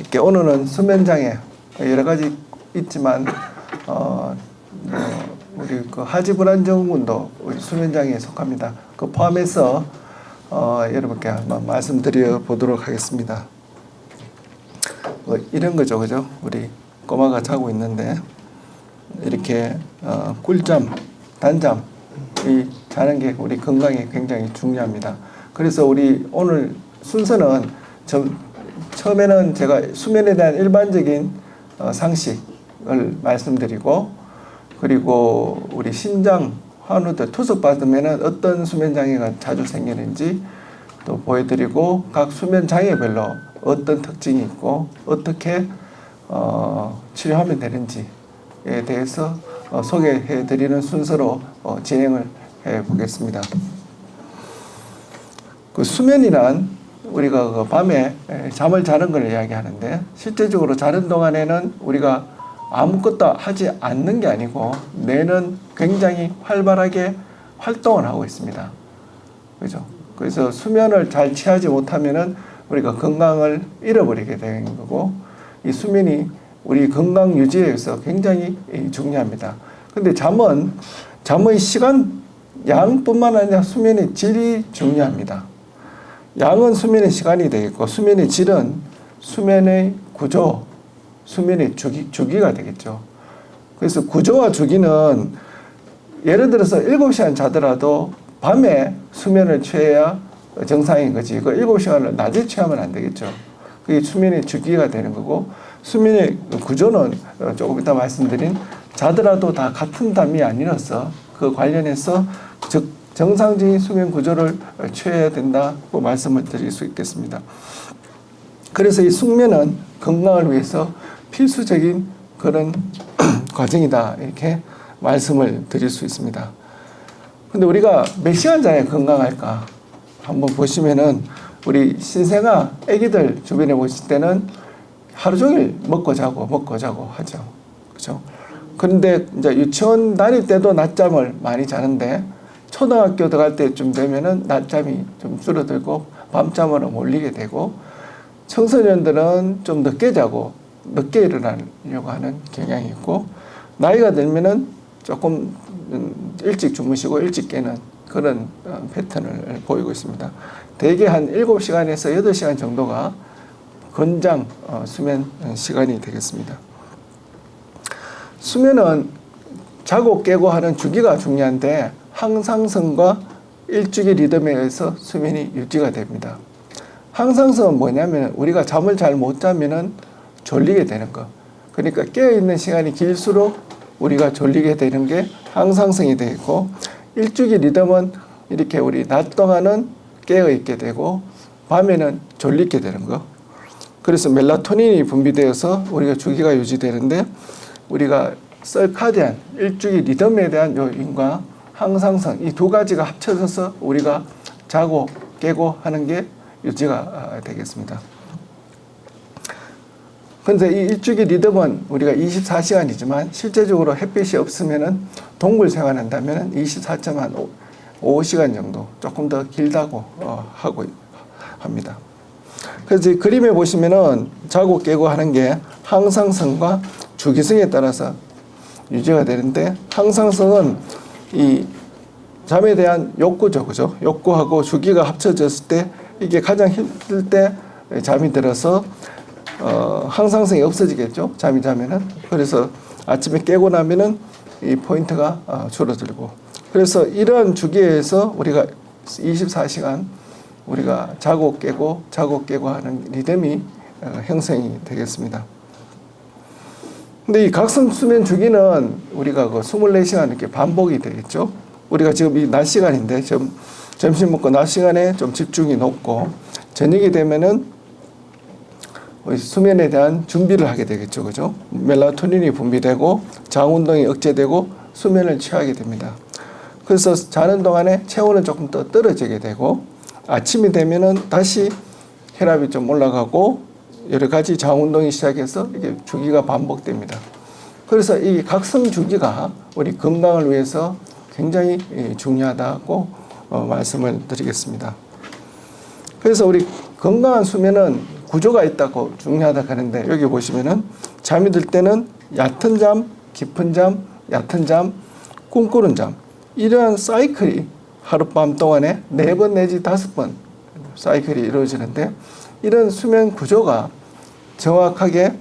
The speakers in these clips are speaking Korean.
이렇게 오늘은 수면장애 여러 가지 있지만 우리 그 하지불안증후군도 우리 수면장애에 속합니다. 그 포함해서 여러분께 한번 말씀드려 보도록 하겠습니다. 이런 거죠, 그죠? 우리 꼬마가 자고 있는데 이렇게 꿀잠, 단잠 이 자는 게 우리 건강에 굉장히 중요합니다. 그래서 우리 오늘 순서는 처음에는 제가 수면에 대한 일반적인 상식을 말씀드리고, 그리고 우리 신장 환우들 투석 받으면 어떤 수면 장애가 자주 생기는지 또 보여드리고, 각 수면 장애별로 어떤 특징이 있고 어떻게 치료하면 되는지에 대해서 소개해 드리는 순서로 진행을 해 보겠습니다. 그 수면이란 우리가 그 밤에 잠을 자는 걸 이야기하는데, 실제적으로 자는 동안에는 우리가 아무것도 하지 않는 게 아니고 뇌는 굉장히 활발하게 활동을 하고 있습니다. 그죠? 그래서 수면을 잘 취하지 못하면은 우리가 건강을 잃어버리게 되는 거고, 이 수면이 우리 건강 유지에 있어서 굉장히 중요합니다. 근데 잠의 시간, 양뿐만 아니라 수면의 질이 중요합니다. 양은 수면의 시간이 되겠고, 수면의 질은 수면의 구조, 수면의 주기가 되겠죠. 그래서 구조와 주기는 예를 들어서 7시간 자더라도 밤에 수면을 취해야 정상인 거지. 그 7시간을 낮에 취하면 안 되겠죠. 그게 수면의 주기가 되는 거고, 수면의 구조는 조금 이따 말씀드린 자더라도 다 같은 잠이 아니라서 그 관련해서 정상적인 수면 구조를 취해야 된다고 말씀을 드릴 수 있겠습니다. 그래서 이 숙면은 건강을 위해서 필수적인 그런 과정이다, 이렇게 말씀을 드릴 수 있습니다. 근데 우리가 몇 시간 자야 건강할까? 한번 보시면은 우리 신생아 아기들 주변에 보실 때는 하루 종일 먹고 자고 하죠. 그죠? 그런데 이제 유치원 다닐 때도 낮잠을 많이 자는데, 초등학교 들어갈 때쯤 되면은 낮잠이 좀 줄어들고 밤잠으로 몰리게 되고, 청소년들은 좀 늦게 자고 늦게 일어나려고 하는 경향이 있고, 나이가 들면은 조금 일찍 주무시고 일찍 깨는 그런 패턴을 보이고 있습니다. 대개 한 7시간에서 8시간 정도가 권장 수면 시간이 되겠습니다. 수면은 자고 깨고 하는 주기가 중요한데, 항상성과 일주기 리듬에 의해서 수면이 유지가 됩니다. 항상성은 뭐냐면 우리가 잠을 잘 못 자면은 졸리게 되는 거. 그러니까 깨어있는 시간이 길수록 우리가 졸리게 되는 게 항상성이 되고, 일주기 리듬은 이렇게 우리 낮 동안은 깨어있게 되고 밤에는 졸리게 되는 거. 그래서 멜라토닌이 분비되어서 우리가 주기가 유지되는데, 우리가 서카디안 일주기 리듬에 대한 요인과 항상성, 이 두 가지가 합쳐져서 우리가 자고 깨고 하는 게 유지가 되겠습니다. 그런데 이 일주기 리듬은 우리가 24시간이지만 실제적으로 햇빛이 없으면은 동물 생활한다면 24.5시간 정도, 조금 더 길다고 하고 합니다. 그래서 이 그림에 보시면은 자고 깨고 하는 게 항상성과 주기성에 따라서 유지가 되는데, 항상성은 이 잠에 대한 욕구죠, 그죠? 욕구하고 주기가 합쳐졌을 때 이게 가장 힘들 때 잠이 들어서 항상성이 없어지겠죠, 잠이 자면은. 그래서 아침에 깨고 나면은 이 포인트가 줄어들고, 그래서 이러한 주기에서 우리가 24시간 우리가 자고 깨고 하는 리듬이 형성이 되겠습니다. 근데 이 각성 수면 주기는 우리가 그 24시간 이렇게 반복이 되겠죠. 우리가 지금 이 낮 시간인데 점심 먹고 낮 시간에 좀 집중이 높고, 저녁이 되면은 수면에 대한 준비를 하게 되겠죠, 그죠? 멜라토닌이 분비되고 장 운동이 억제되고 수면을 취하게 됩니다. 그래서 자는 동안에 체온은 조금 더 떨어지게 되고, 아침이 되면은 다시 혈압이 좀 올라가고 여러 가지 장 운동이 시작해서 이게 주기가 반복됩니다. 그래서 이 각성 주기가 우리 건강을 위해서 굉장히 중요하다고 말씀을 드리겠습니다. 그래서 우리 건강한 수면은 구조가 있다고 중요하다 하는데 여기 보시면은 잠이 들 때는 얕은 잠, 깊은 잠, 얕은 잠, 꿈꾸는 잠 이러한 사이클이 하룻밤 동안에 4번 내지 5번 사이클이 이루어지는데 이런 수면 구조가 정확하게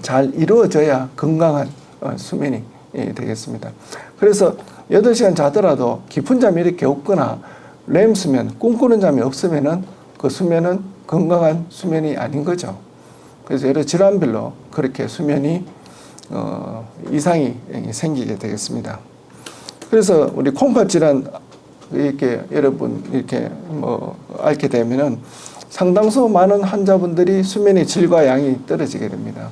잘 이루어져야 건강한 수면이 되겠습니다. 그래서 8시간 자더라도 깊은 잠이 이렇게 없거나 렘 수면, 꿈꾸는 잠이 없으면은 그 수면은 건강한 수면이 아닌 거죠. 그래서 여러 질환별로 그렇게 수면이 이상이 생기게 되겠습니다. 그래서 우리 콩팥 질환 이렇게 여러분 이렇게 앓게 되면은 상당수 많은 환자분들이 수면의 질과 양이 떨어지게 됩니다.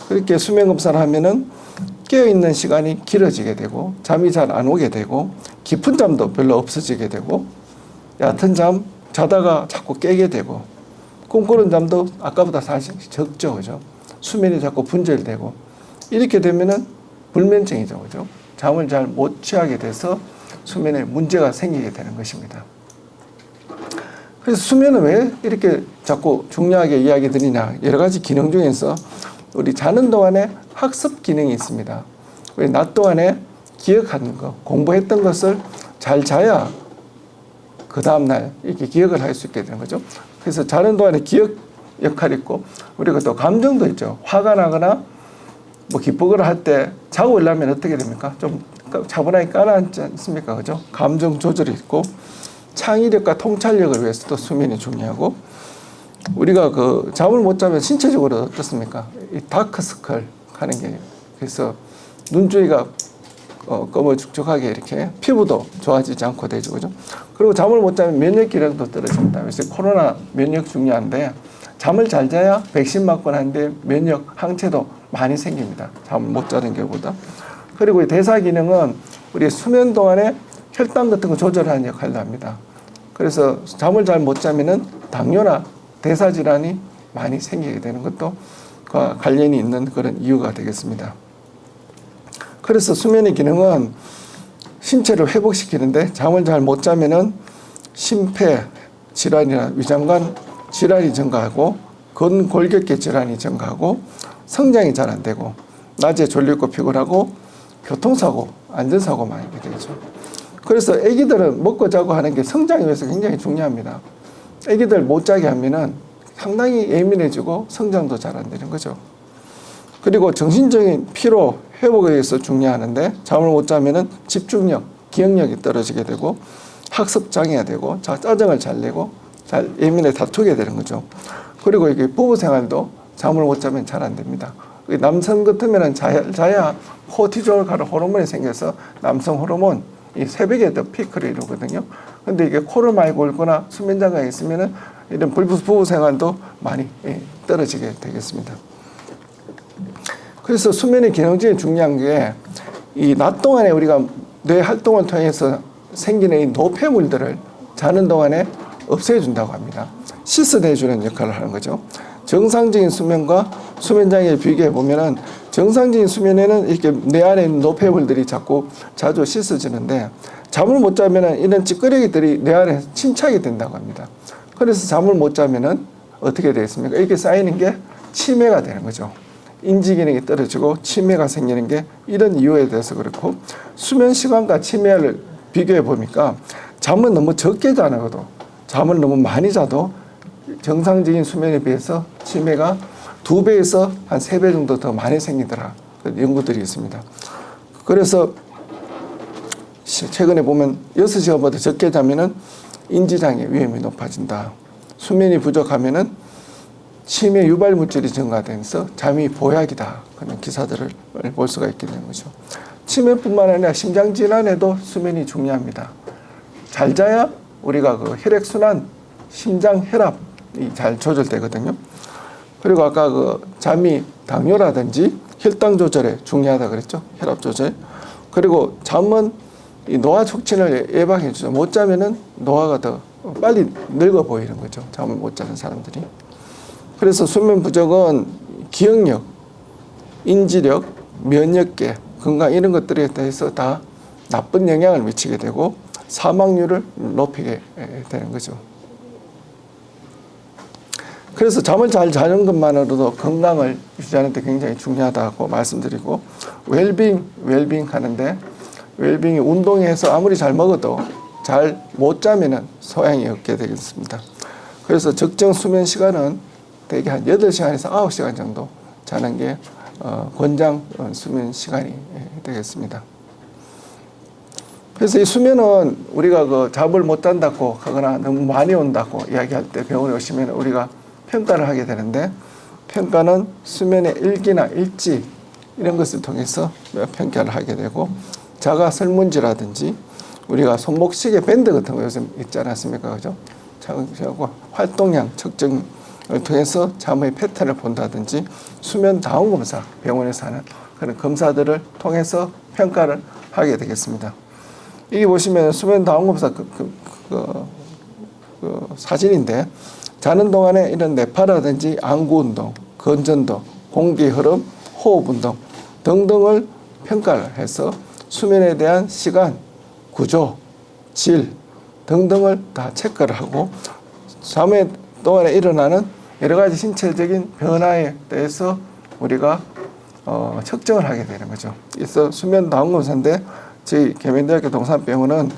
그렇게 수면 검사를 하면은 깨어있는 시간이 길어지게 되고 잠이 잘 안 오게 되고 깊은 잠도 별로 없어지게 되고 얕은 잠 자다가 자꾸 깨게 되고 꿈꾸는 잠도 아까보다 사실 적죠. 그죠? 수면이 자꾸 분절되고 이렇게 되면은 불면증이죠. 그죠? 잠을 잘 못 취하게 돼서 수면에 문제가 생기게 되는 것입니다. 그래서 수면은 왜 이렇게 자꾸 중요하게 이야기 드리냐. 여러 가지 기능 중에서 우리 자는 동안에 학습 기능이 있습니다. 우리 낮 동안에 기억하는 거, 공부했던 것을 잘 자야 그 다음날 이렇게 기억을 할 수 있게 되는 거죠. 그래서 자는 동안에 기억 역할이 있고 우리가 또 감정도 있죠. 화가 나거나 뭐 기쁘거나 할 때 자고 일어나면 어떻게 됩니까? 좀 차분하게 깔아앉지 않습니까? 그죠? 감정 조절이 있고 창의력과 통찰력을 위해서도 수면이 중요하고 우리가 그 잠을 못 자면 신체적으로 어떻습니까? 이 다크서클 하는 게 그래서 눈주위가 검어죽죽하게 이렇게 피부도 좋아지지 않고 되죠. 그죠? 그리고 잠을 못 자면 면역 기능도 떨어집니다. 그래서 코로나 면역 중요한데 잠을 잘 자야 백신 맞고 나는데 면역 항체도 많이 생깁니다. 잠을 못 자는 경우보다. 그리고 이 대사 기능은 우리 수면 동안에 혈당 같은 거 조절하는 역할도 합니다. 그래서 잠을 잘 못 자면은 당뇨나 대사 질환이 많이 생기게 되는 것도 과 관련이 있는 그런 이유가 되겠습니다. 그래서 수면의 기능은 신체를 회복시키는데 잠을 잘 못 자면은 심폐 질환이나 위장관 질환이 증가하고 근골격계 질환이 증가하고 성장이 잘 안 되고 낮에 졸리고 피곤하고 교통사고, 안전사고 많이 되죠. 그래서 아기들은 먹고 자고 하는 게 성장에 위해서 굉장히 중요합니다. 아기들 못 자게 하면은 상당히 예민해지고 성장도 잘 안 되는 거죠. 그리고 정신적인 피로 회복에 의해서 중요하는데 잠을 못 자면은 집중력, 기억력이 떨어지게 되고 학습 장애가 되고 짜증을 잘 내고 잘 예민해 다투게 되는 거죠. 그리고 이게 부부 생활도 잠을 못 자면 잘 안 됩니다. 남성 같으면은 자야 코티졸 가는 호르몬이 생겨서 남성 호르몬 이 새벽에 더 피크를 이루거든요. 근데 이게 코를 많이 골거나 수면 장애가 있으면은 이런 부부 생활도 많이 떨어지게 되겠습니다. 그래서 수면의 기능 중에 중요한 게 이 낮 동안에 우리가 뇌 활동을 통해서 생기는 이 노폐물들을 자는 동안에 없애준다고 합니다. 씻어내주는 역할을 하는 거죠. 정상적인 수면과 수면 장애를 비교해 보면은 정상적인 수면에는 이렇게 뇌 안에 있는 노폐물들이 자주 씻어지는데 잠을 못 자면은 이런 찌꺼기들이 뇌 안에 침착이 된다고 합니다. 그래서 잠을 못 자면은 어떻게 되겠습니까? 이렇게 쌓이는 게 치매가 되는 거죠. 인지 기능이 떨어지고 치매가 생기는 게 이런 이유에 대해서 그렇고 수면 시간과 치매를 비교해 보니까 잠은 너무 적게 자나도 잠을 너무 많이 자도 정상적인 수면에 비해서 치매가 2배에서 한 3배 정도 더 많이 생기더라. 연구들이 있습니다. 그래서 최근에 보면 6시간보다 적게 자면은 인지장애 위험이 높아진다. 수면이 부족하면은 치매 유발 물질이 증가되면서 잠이 보약이다. 그런 기사들을 볼 수가 있게 되는 거죠. 치매뿐만 아니라 심장 질환에도 수면이 중요합니다. 잘 자야 우리가 그 혈액순환, 심장 혈압이 잘 조절되거든요. 그리고 아까 그 잠이 당뇨라든지 혈당 조절에 중요하다 그랬죠. 혈압 조절. 그리고 잠은 이 노화 촉진을 예방해 주죠. 못 자면은 노화가 더 빨리 늙어 보이는 거죠. 잠을 못 자는 사람들이. 그래서 수면 부족은 기억력, 인지력, 면역계, 건강 이런 것들에 대해서 다 나쁜 영향을 미치게 되고 사망률을 높이게 되는 거죠. 그래서 잠을 잘 자는 것만으로도 건강을 유지하는 데 굉장히 중요하다고 말씀드리고, 웰빙 하는데, 웰빙이 운동해서 아무리 잘 먹어도 잘 못 자면은 소양이 없게 되겠습니다. 그래서 적정 수면 시간은 대개 한 8시간에서 9시간 정도 자는 게 권장 수면 시간이 되겠습니다. 그래서 이 수면은 우리가 그 잠을 못 잔다고 하거나 너무 많이 온다고 이야기할 때 병원에 오시면 우리가 평가를 하게 되는데, 평가는 수면의 일기나 일지 이런 것을 통해서 평가를 하게 되고, 자가 설문지라든지 우리가 손목 시계 밴드 같은 거 요즘 있지 않았습니까? 그죠? 활동량 측정을 통해서 잠의 패턴을 본다든지, 수면 다운 검사, 병원에서 하는 그런 검사들을 통해서 평가를 하게 되겠습니다. 이게 보시면 수면 다운 검사 사진인데, 자는 동안에 이런 뇌파라든지 안구 운동, 건전도, 공기 흐름, 호흡 운동 등등을 평가를 해서 수면에 대한 시간, 구조, 질 등등을 다 체크를 하고, 잠의 동안에 일어나는 여러 가지 신체적인 변화에 대해서 우리가 측정을 하게 되는 거죠. 그래서 수면 다운 검사인데, 저희 계명대학교 동산병원은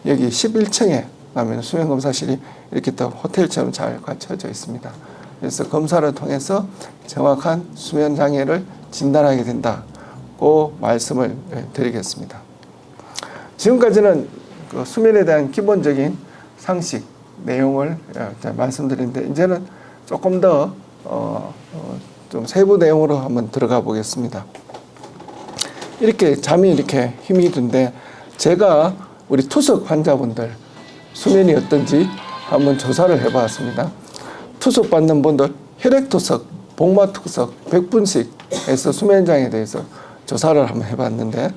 여기 11층에 가면 수면 검사실이 이렇게 또 호텔처럼 잘 갖춰져 있습니다. 그래서 검사를 통해서 정확한 수면 장애를 진단하게 된다고 말씀을 드리겠습니다. 지금까지는 그 수면에 대한 기본적인 상식 내용을 말씀드리는데, 이제는 조금 더 좀 세부 내용으로 한번 들어가 보겠습니다. 이렇게 잠이 이렇게 힘이 든데, 제가 우리 투석 환자분들 수면이 어떤지 한번 조사를 해봤습니다. 투석 받는 분들 혈액투석, 복마투석, 100분씩 해서 수면장애에 대해서 조사를 한번 해봤는데,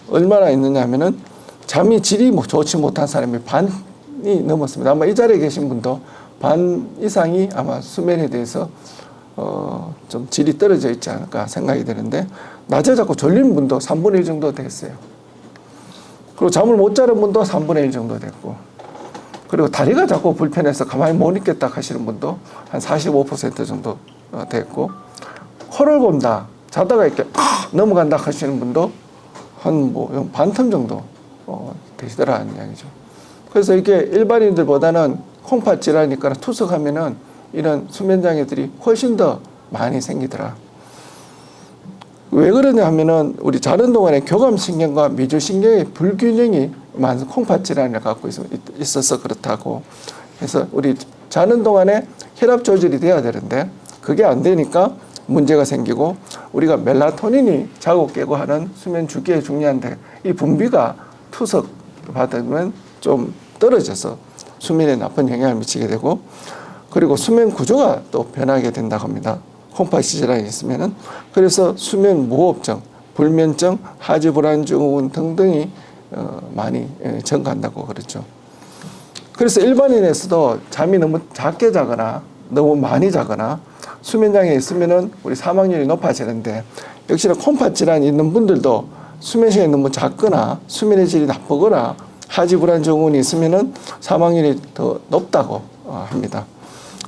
얼마나 있느냐 하면은 잠이 질이 좋지 못한 사람이 반이 넘었습니다. 아마 이 자리에 계신 분도 반 이상이 아마 수면에 대해서 좀 질이 떨어져 있지 않을까 생각이 되는데, 낮에 자꾸 졸린 분도 3분의 1 정도 됐어요. 그리고 잠을 못 자는 분도 3분의 1 정도 됐고, 그리고 다리가 자꾸 불편해서 가만히 못 있겠다 하시는 분도 한 45% 정도 됐고, 코를 곤다, 자다가 이렇게 넘어간다 하시는 분도 한 뭐 반틈 정도 되시더라는 이야기죠. 그래서 이게 일반인들보다는 콩팥 질환이니까 투석하면은 이런 수면장애들이 훨씬 더 많이 생기더라. 왜 그러냐 하면은 우리 자는 동안에 교감신경과 미주신경의 불균형이 많은 콩팥 질환을 갖고 있어서 그렇다고. 그래서 우리 자는 동안에 혈압 조절이 돼야 되는데 그게 안 되니까 문제가 생기고, 우리가 멜라토닌이 자고 깨고 하는 수면 주기에 중요한데 이 분비가 투석 받으면 좀 떨어져서 수면에 나쁜 영향을 미치게 되고, 그리고 수면 구조가 또 변하게 된다고 합니다. 콩팥 질환이 있으면은. 그래서 수면 무호흡증, 불면증, 하지 불안 증후군 등등이 많이 증가한다고 그랬죠. 그래서 일반인에서도 잠이 너무 작게 자거나 너무 많이 자거나 수면장애 있으면은 우리 사망률이 높아지는데, 역시나 콩팥 질환이 있는 분들도 수면 시간이 너무 작거나 수면의 질이 나쁘거나 하지 불안 증후군이 있으면은 사망률이 더 높다고 합니다.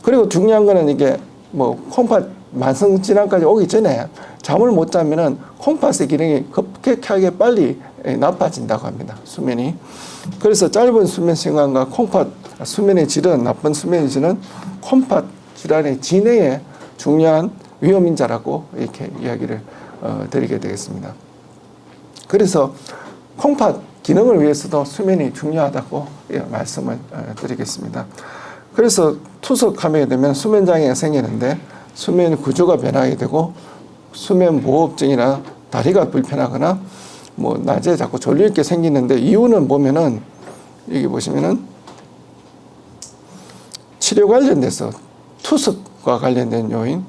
그리고 중요한 거는 이게 뭐 콩팥 만성 질환까지 오기 전에 잠을 못 자면은 콩팥의 기능이 급격하게 빨리 나빠진다고 합니다. 수면이. 그래서 짧은 수면 시간과 콩팥 수면의 질은, 나쁜 수면의 질은 콩팥 질환의 진행에 중요한 위험인자라고 이렇게 이야기를 드리게 되겠습니다. 그래서 콩팥 기능을 위해서도 수면이 중요하다고 말씀을 드리겠습니다. 그래서 투석하게 되면 수면장애가 생기는데, 수면 구조가 변하게 되고 수면 무호흡증이나 다리가 불편하거나 뭐 낮에 자꾸 졸릴 게 생기는데, 이유는 보면은 여기 보시면은 치료 관련돼서 투석과 관련된 요인,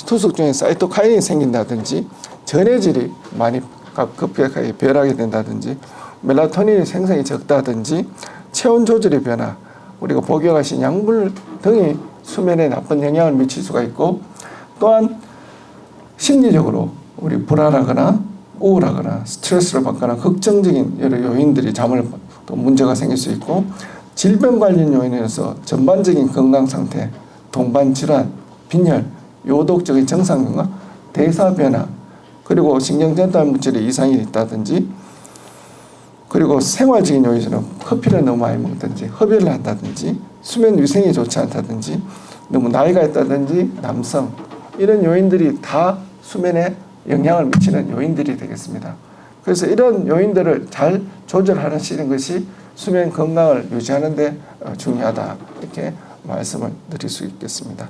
투석 중에 사이토카인이 생긴다든지 전해질이 많이 급격하게 변하게 된다든지 멜라토닌 생성이 적다든지 체온 조절의 변화, 우리가 복용하신 약물 등이 수면에 나쁜 영향을 미칠 수가 있고, 또한 심리적으로 우리 불안하거나 우울하거나 스트레스를 받거나 걱정적인 여러 요인들이 잠을 또 문제가 생길 수 있고, 질병 관련 요인에서 전반적인 건강 상태, 동반 질환 빈혈, 요독적인 정상 경화, 대사 변화, 그리고 신경 전달 물질의 이상이 있다든지, 그리고 생활적인 요인에서는 커피를 너무 많이 먹든지 흡연을 한다든지 수면 위생이 좋지 않다든지 너무 나이가 있다든지 남성, 이런 요인들이 다 수면에 영향을 미치는 요인들이 되겠습니다. 그래서 이런 요인들을 잘 조절하시는 것이 수면 건강을 유지하는 데 중요하다, 이렇게 말씀을 드릴 수 있겠습니다.